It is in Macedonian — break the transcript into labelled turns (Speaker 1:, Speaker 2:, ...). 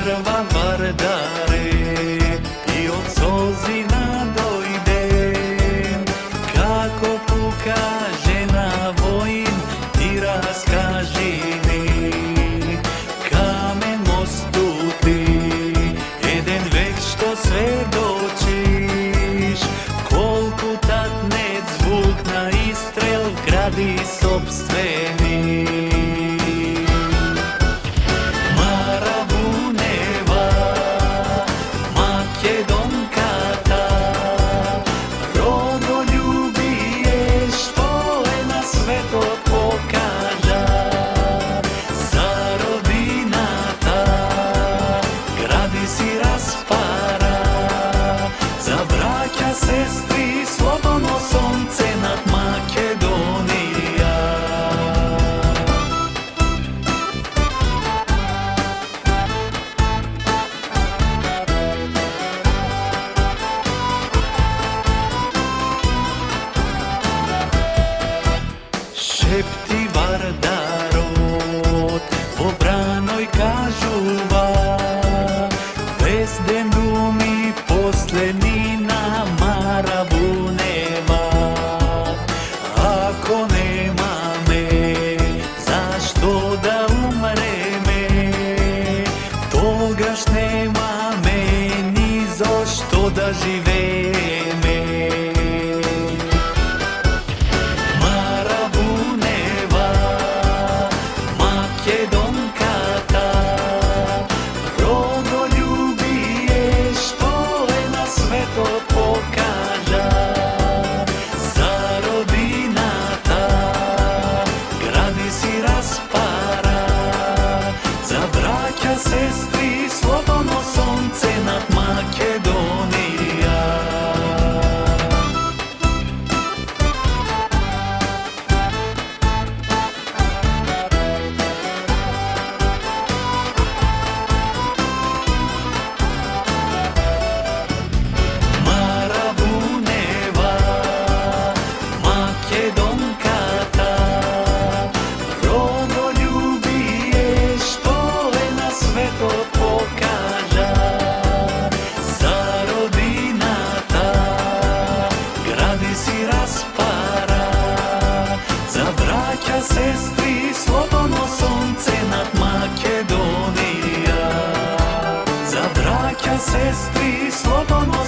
Speaker 1: прва вардаре и од солзина дојден, како покаже на воин ти раскажи ми, камен мостути, еден век што сведочиш, колку татнет звук на истрел гради собствени. Сестри, слободно сонце над Македонија. Шепти вардарот, побраној кажува, без ден думи последни на Марабунева. Ако немаме зашто да умреме, тогаш немаме ни зашто да живееме. Марабунева, македонката, родолюбие што е на светот покажа, за родината гради си распара, за браќа, сестри, слободно сонце над Македонија. Сестри, слободно сонце над Македонија. За браќа, сестри, слободно